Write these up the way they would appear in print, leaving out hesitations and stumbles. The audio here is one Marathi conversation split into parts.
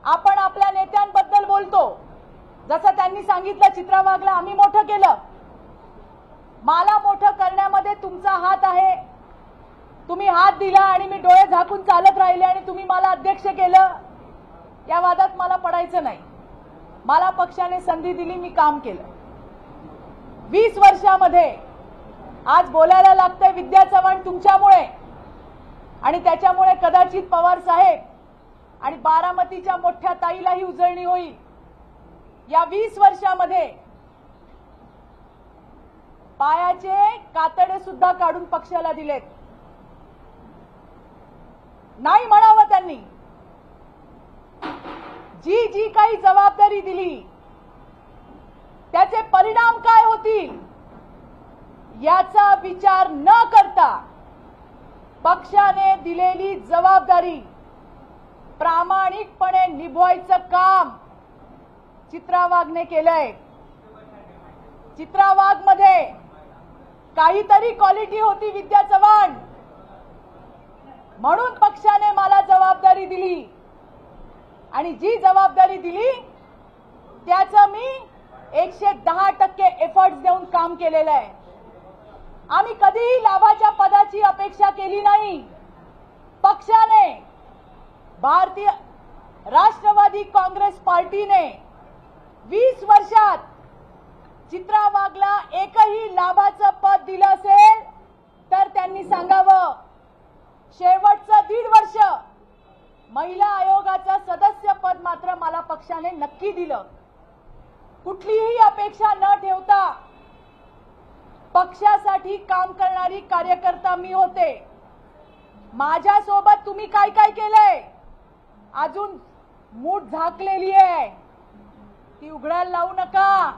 आपण आपल्या नेत्यांबद्दल बोलतो, जसं त्यांनी सांगितलं चित्रा वाघला आम्ही मोठं केलं. मला मोठं करण्यामध्ये तुमचा हात आहे. तुम्ही हात दिला आणि मी डोळे झाकून चालत राहिले आणि तुम्ही मला अध्यक्ष केलं. या वादात मला पडायचं नाही. मला पक्षाने संधी दिली, मी काम केलं. 20 वर्षामध्ये आज बोलायला लागतंय विद्या चव्हाण तुमच्यामुळे, आणि त्याच्यामुळे कदाचित पवार साहेब आणि बारामतीच्या मोठ्या ताईलाही उजळणी होईल. या 20 वर्षामध्ये पायाचे कातडे सुद्धा काढून पक्षाला दिलेत. नाही म्हणावं त्यांनी. जी जी काही जबाबदारी दिली त्याचे परिणाम काय होतील याचा विचार न करता पक्षाने दिलेली जबाबदारी प्रामाणिकपणे निभवायचं काम चित्रा वाघने केलंय. चित्रा वाघ मध्ये काहीतरी क्वालिटी होती विद्या चव्हाण, म्हणून पक्षाने मला जबाबदारी दिली, आणि जी जबाबदारी दिली त्याचं मी 110% एफर्ट्स देऊन काम केलेलं आहे. आम्ही कधीही लाभाच्या पदाची अपेक्षा केली नाही. पक्षाने, भारतीय राष्ट्रवादी काँग्रेस पार्टीने 20 वर्षात चित्रा वाघला एकही लाभाचं पद दिलं असेल तर त्यांनी सांगावं. शेवटचं 1.5 वर्ष महिला आयोगाचं सदस्य पद मात्र मला पक्षाने नक्की दिलं. कुठलीही अपेक्षा न ठेवता पक्षासाठी काम करणारी कार्यकर्ता मी होते. माझ्यासोबत तुम्ही काय काय केलंय अजून मूठ झाकलेली आहे, ती उघडायला लावू नका,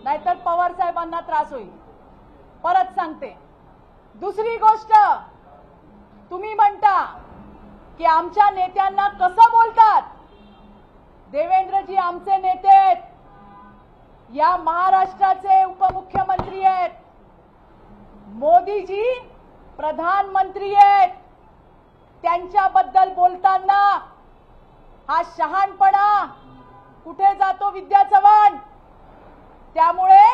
नाहीतर पवार साहेबांना त्रास होईल. परत सांगते. दुसरी गोष्ट, तुम्ही म्हणता की आमच्या नेत्यांना कसं बोलतात. देवेंद्रजी आमचे नेते आहेत, या महाराष्ट्राचे उपमुख्यमंत्री आहेत, मोदीजी प्रधानमंत्री आहेत. त्यांच्याबद्दल बोलताना हा शहाणपणा कुठे जातो विद्या चव्हाण. त्यामुळे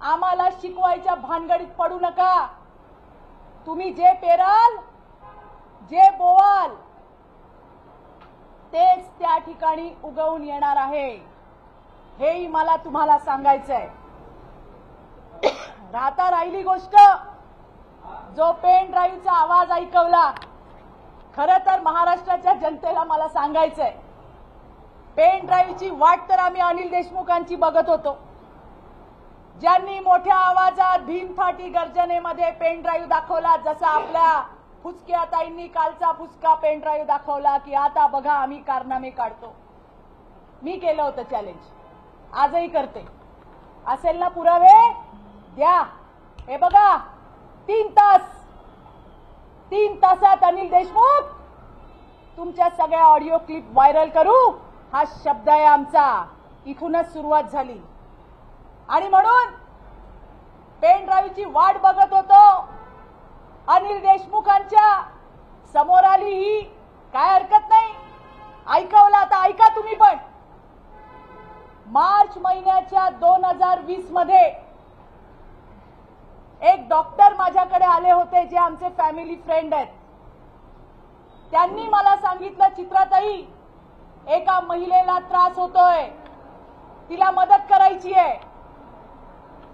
आम्हाला शिकवायच्या भानगडीत पडू नका. तुम्ही जे पेराल, जे बोवाल तेच त्या ठिकाणी उगवून येणार आहे, हेही मला तुम्हाला सांगायचंय. राहता राहिली गोष्ट, जो पेन ड्राईव्हचा आवाज ऐकवला, खरं तर महाराष्ट्राच्या जनतेला मला सांगायचंय, पेन ड्राईव्हची वाट तर आम्ही अनिल देशमुखांची बघत होतो, ज्यांनी मोठ्या आवाजात भीमथाटी गर्जनेमध्ये पेन ड्राईव्ह दाखवला. जसा आपल्या फुसक्या ताईंनी कालचा फुसका पेन ड्राईव्ह दाखवला की आता बघा आम्ही कारनामे काढतो. मी केलं होतं चॅलेंज, आजही करते. असेल ना पुरावे द्या. हे बघा 3 तासात अनिल देशमुख तुमच्या सगळ्या ऑडिओ क्लिप व्हायरल करू, हा शब्द आहे आमचा. इथूनच सुरुवात झाली. आणि म्हणून पेन ड्राईव्हची वाट बघत होतो. अनिल देशमुखांच्या समोर आली ही, काय हरकत नाही, ऐकवलं. आता ऐका तुम्ही पण. मार्च महिन्याच्या 2020 मध्ये एक डॉक्टर माझ्याकडे आले होते, जे आमचे फॅमिली फ्रेंड आहेत. त्यांनी मला सांगितलं, चित्राताई एका महिलेला त्रास होतोय, तिला मदत करायची आहे.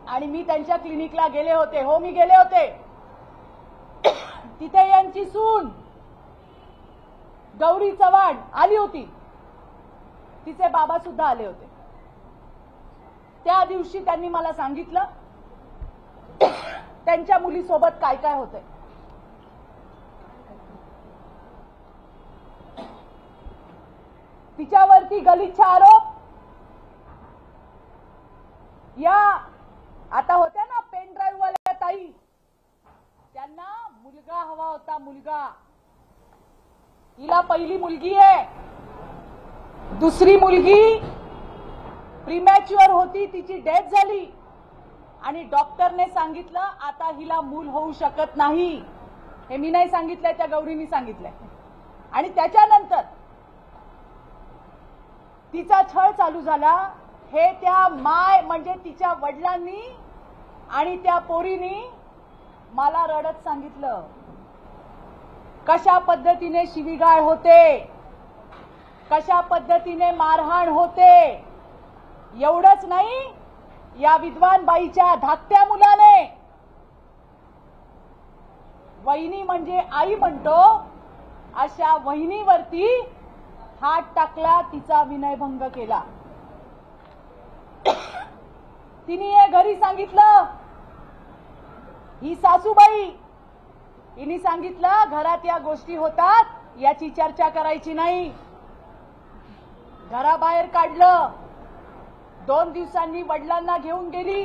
आणि मी त्यांच्या क्लिनिकला गेले होते. हो, मी गेले होते. तिथे यांची सून गौरी चव्हाण आली होती, तिचे बाबा सुद्धा आले होते. त्या दिवशी त्यांनी मला सांगितलं त्यांच्या मुलीसोबत काय काय होतंय. तिच्यावरती गलिच्छ आरोप. या आता होत्या ना पेन ड्राईव्ह वाल्या ताई, त्यांना मुलगा हवा होता, मुलगा. हिला पहिली मुलगी आहे, दुसरी मुलगी प्रीमॅच्युअर होती, तिची डेथ झाली. आणि डॉक्टरने सांगितलं आता हिला मूल होऊ शकत नाही. हे मी नाही सांगितलंय, त्या गौरीनी सांगितलंय. आणि त्याच्यानंतर तिचा छळ चालू झाला हे त्या माय म्हणजे तिच्या वडिलांनी आणि त्या पोरीनी मला रडत सांगितलं. कशा पद्धतीने शिवीगाळ होते, कशा पद्धतीने मारहाण होते. एवढंच नाही, या विद्वान बाईच्या धाकट्या मुलाने वहिनी म्हणजे आई म्हणतो अशा वहिनीवरती हात टाकला, तिचा विनयभंग केला. तिने घरी सांगितलं. ही सासूबाई हिने सांगितलं घरात या गोष्टी होतात, याची चर्चा करायची नाही. घराबाहेर काढलं. 2 दिवसांनी वडिलांना घेऊन गेली.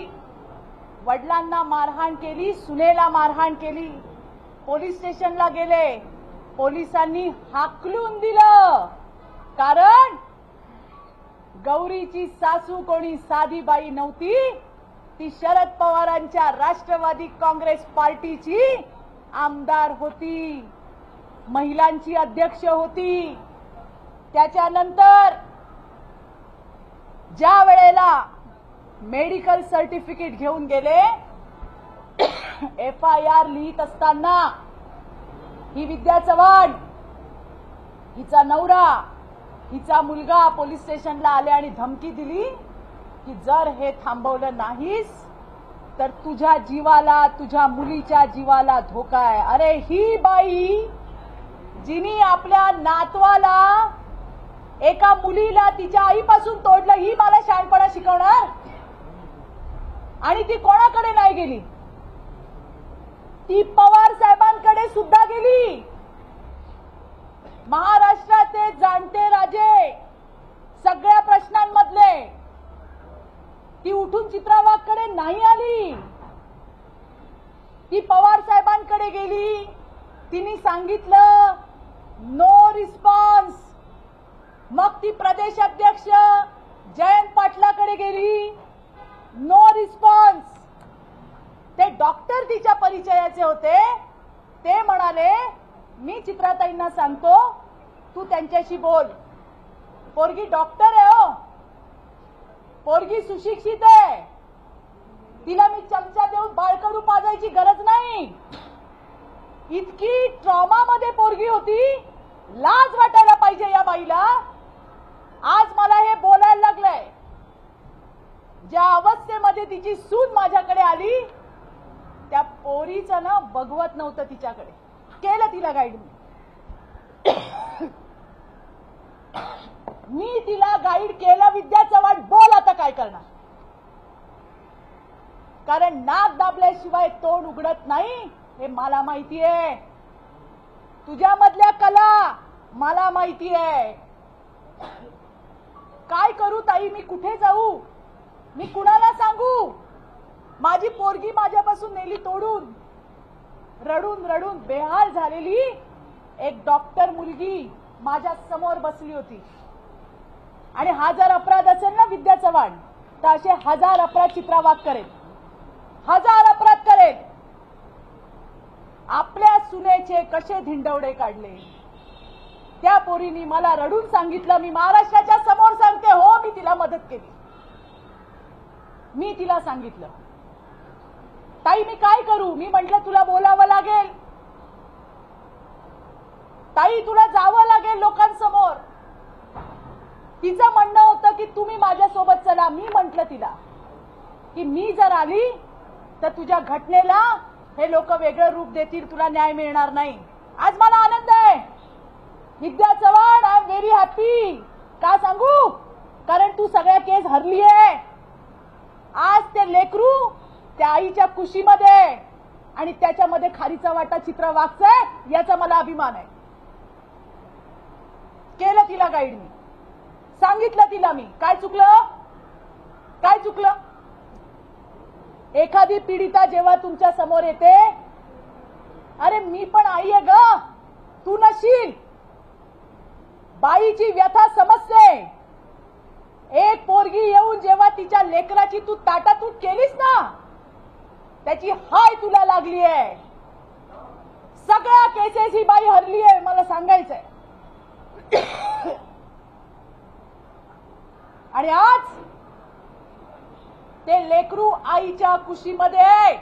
वडिलांना मारहाण केली, सुनेला मारहाण केली. पोलीस स्टेशनला गेले. पोलिसांनी हाकलून दिलं. कारण गौरीची सासू कोणी साधी बाई नव्हती, ती शरद पवारांच्या राष्ट्रवादी काँग्रेस पार्टीची आमदार होती, महिलांची अध्यक्ष होती. त्याच्यानंतर ज्या वेळेला मेडिकल सर्टिफिकेट घेऊन गेले, FIR लिहित असताना ही विद्या चव्हाण, हिचा नवरा, हिचा मुलगा पोलीस स्टेशनला आले आणि धमकी दिली की जर हे थांबवलं नाहीस तर तुझ्या जीवाला, तुझ्या मुलीच्या जीवाला धोका आहे. अरे ही बाई जिनी आपल्या नातवाला, एका मुलीला तिच्या आईपासून तोडलं, ही मला शहाणपणा शिकवणार? आणि ती कोणाकडे नाही गेली? ती पवार साहेबांकडे सुद्धा गेली. महाराष्ट्राचे जाणते राजे सगळ्या प्रश्नांमधले. ती उठून चित्रा वाघकडे नाही आली. ती पवार साहेबांकडे गेली. तिने सांगितलं नो रिस्पॉन्स. मग ती प्रदेश अध्यक्ष जयंत पाटलाकडे गेली. No response. ते डॉक्टर तिच्या परिचयाचे होते. ते म्हणाले मी चित्राताईंना सांगतो तू त्यांच्याशी बोल. पोरगी डॉक्टर आहे हो, पोरगी सुशिक्षित आहे, तिला मी चमचा देऊन बाळकडू पाजायची गरज नाही. इतकी ट्रॉमा मध्ये पोरगी होती. लाज वाटायला पाहिजे या बाईला. आज मला हे बोलायला लागलंय. ज्या अवस्थेमध्ये तिची सून माझ्याकडे आली त्या पोरीचं ना बघवत नव्हतं तिच्याकडे. केलं तिला गाईड. मी तिला गाईड केलं. विद्या चव्हाण बोल आता काय करणार? कारण नाक दाबल्याशिवाय तोंड उघडत नाही हे मला माहिती आहे. तुझ्या मधल्या कला मला माहिती आहे. काय करू ताई? मी कुठे जाऊ? मी कुणाला सांगू? माझी पोरगी माझ्यापासून नेली तोडून. रडून रडून बेहाल झालेली एक डॉक्टर मुलगी माझ्या समोर बसली होती. आणि हा जर अपराध असेल ना विद्या चव्हाण, तर असे 1000 अपराध चित्रा वाघ करेल. 1000 अपराध करेल. आपल्या सुनेचे कसे धिंडवडे काढले. त्या पोरीनी मला रडून सांगितलं. मी महाराष्ट्राच्या समोर सांगते, हो मी तिला मदत केली. मी तिला सांगितलं ताई मी काय करू? मी म्हटलं तुला बोलावं लागेल ताई, तुला जावं लागेल लोकांसमोर. तिचं म्हणणं होतं की तुम्ही माझ्यासोबत चला. मी म्हटलं तिला की मी जर आली तर तुझ्या घटनेला हे लोक वेगळं रूप देतील, तुला न्याय मिळणार नाही. आज मला आनंद आहे Vidya Chavan. I am very happy. का सांगू? कारण तू सगळ्या केस हरली आहे. आज ते लेकरू त्या आईच्या कुशीमध्ये आणि त्याच्यामध्ये खारीचा वाटा चित्रा वाघचा आहे, याचा मला अभिमान आहे. केलं तिला गाईड. मी सांगितलं तिला मी काय चुकलं, काय चुकलं. एखादी पीडिता जेव्हा तुमच्या समोर येते, अरे मी पण आई आहे ग, तू नशील. बाईची व्यथा समजते. एक पोरगी येऊन जेव्हा तिच्या लेकराची तू ताटातूट केलीस ना, त्याची हाय तुला लागली आहे. सगळ्या केसेस ही बाई हरली आहे, मला सांगायचंय. आणि आज ते लेकरू आईच्या कुशीमध्ये,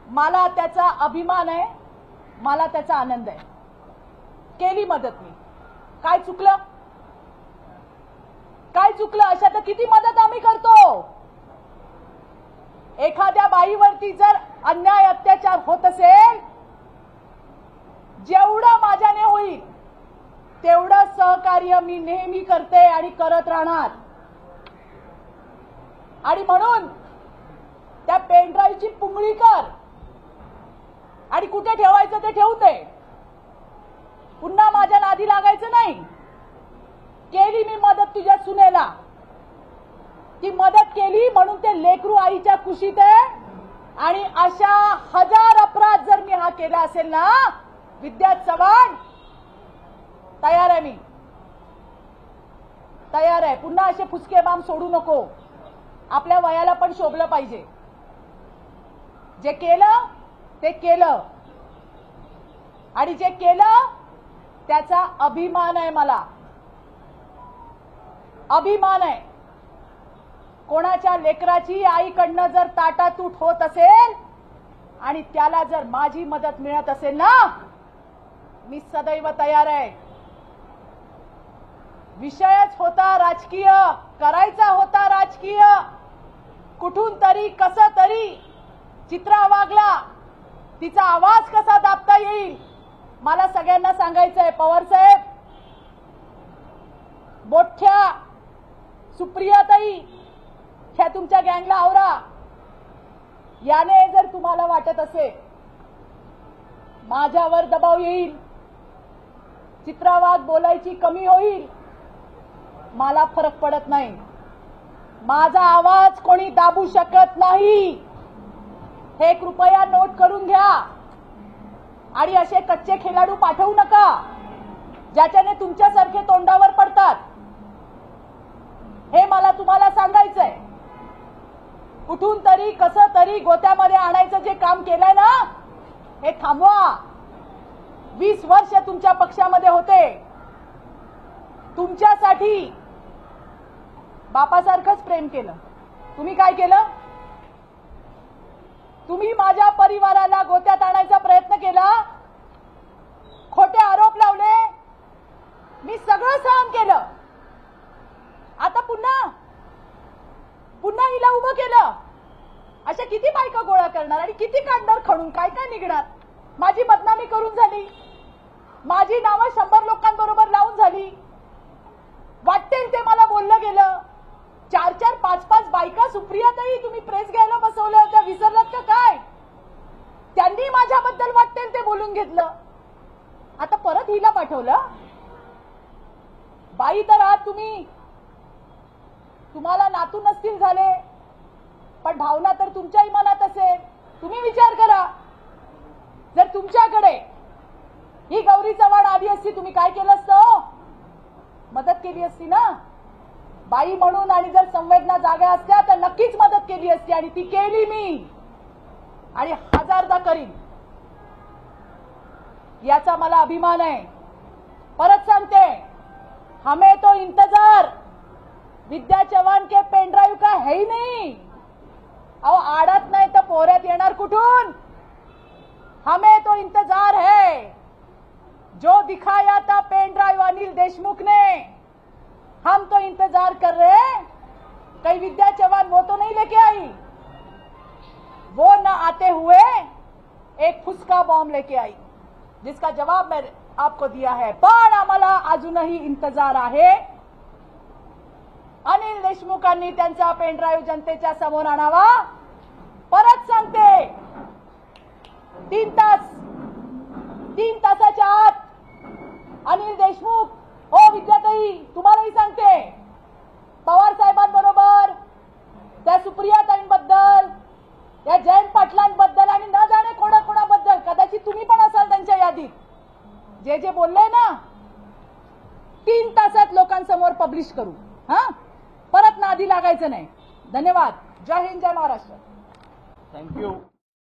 मला त्याचा अभिमान आहे, मला त्याचा आनंद आहे. केली मदत मी. काय चुकलं? काय चुकलं? अशा तर किती मदत आम्ही करतो. एखाद्या बाईवरती जर अन्याय अत्याचार होत असेल, जेवढं माझ्याने होईल तेवढं सहकार्य मी नेहमी करते आणि करत राहणार. आणि म्हणून त्या पेनड्राईव्हची पुंगळी कर आणि कुठे ठेवायचं ते ठेवून दे. पुन्हा माझ्या नादी लागायचं नाही. केली मी मदत तुझ्या सुनेला, ती मदत केली म्हणून ते लेकरू आईच्या कुशीत आहे. आणि अशा हजार अपराध जर मी हा केला असेल ना विद्या चव्हाण, तयार आहे मी, तयार आहे. पुन्हा असे फुसके बाम सोडू नको. आपल्या वयाला पण शोभलं पाहिजे. जे केलं ते केलं आणि जे केलं त्याचा अभिमान आहे मला, अभिमान आहे. कोणाच्या लेकराची आईकडनं जर ताटातूट होत असेल आणि त्याला जर माझी मदत मिळत असेल ना, मी सदैव तयार आहे. विषयच होता राजकीय, करायचा होता राजकीय. कुठून तरी कसं तरी चित्रा वाघला तिचा आवाज कसा दाबता येईल मला सगळ्यांना सांगायचंय. पवार साहेब, मोठ्या सुप्रियाताई, ह्या तुमच्या गँगला आवरा. याने जर तुम्हाला वाटत असेल माझ्यावर दबाव येईल, चित्रा वाघ बोलायची कमी होईल, मला फरक पडत नाही. माझा आवाज कोणी दाबू शकत नाही. हे कृपया नोट करून घ्या. आणि असे कच्चे खेळाडू पाठवू नका ज्याच्याने तुमच्यासारखे तोंडावर पडतात. हे मला तुम्हाला सांगायचंय. कुठून तरी कसं तरी गोत्यामध्ये आणायचं जे काम केलंय ना, हे थांबवा. 20 वर्ष तुमच्या पक्षामध्ये होते. तुमच्यासाठी बापासारखंच प्रेम केलं. तुम्ही काय केलं? तुम्ही माझ्या परिवाराला गोत्यात आणायचा प्रयत्न केला, खोटे आरोप लावले, मी सगळं सहन केलं. आता पुन्हा हिला उभं केलं. अशा किती बायका गोळा करणार आणि किती काढणार खणून? काय काय निघणार? माझी बदनामी करून झाली, माझी नावं 100 लोकांबरोबर लावून झाली. वाटेल ते मला बोललं गेलं. 4-4, 5-5 बायका सुप्रियाताई तुम्ही प्रेस घ्यायला बसवल्या होत्या, विसरलात का काय? त्यांनी माझ्याबद्दल वाटेल ते बोलून घेतलं. आता परत हिला पाठवलं. बाई तर आहात तुम्ही, तुम्हाला नातू नसतील झाले, पण भावना तर तुमच्याही मनात असेल. तुम्ही विचार करा, जर तुमच्याकडे ही गौरी चव्हाण आली असती, तुम्ही काय केलं असतं? मदत केली असती ना बाई म्हणून. आणि जर संवेदना जागा असत्या तर नक्कीच मदत केली असती. आणि ती केली मी, आणि हजारदा करीन. याचा मला अभिमान आहे. परत सांगते, हमें तो इंतजार विद्या चव्हाण के पेनड्राइव का है ही नहीं. अहो, आडत नाही तर पोऱ्यात येणार कुठून? हमें तो इंतजार है. जो दिखाया था पेनड्राइव अनिल देशमुख ने, हम तो इंतजार कर रहे हैं. कहीं विद्या चव्हाण वो तो नहीं लेके आई. वो न आते हुए एक फुसका बॉम्ब लेके आई, जिसका जवाब मैं आपको दिया है. पण आम्हाला अजूनही इंतजार आहे. अनिल देशमुखांनी त्यांचा पेनड्राइव्ह जनतेच्या समोर आणावा. परत सांगते, 3 तासाच्या आत अनिल देशमुख, हो विद्याताई तुम्हालाही सांगते, पवार साहेबांबरोबर त्या सुप्रियाताईंबद्दल, त्या जयंत पाटलांबद्दल आणि न जाणे कोणाकोणाबद्दल, कदाचित तुम्ही पण असाल त्यांच्या यादीत, जे जे बोलले ना, 3 तासात लोकांसमोर पब्लिश करू. परत नादी लागायचं नाही. धन्यवाद. जय हिंद, जय महाराष्ट्र. थँक्यू.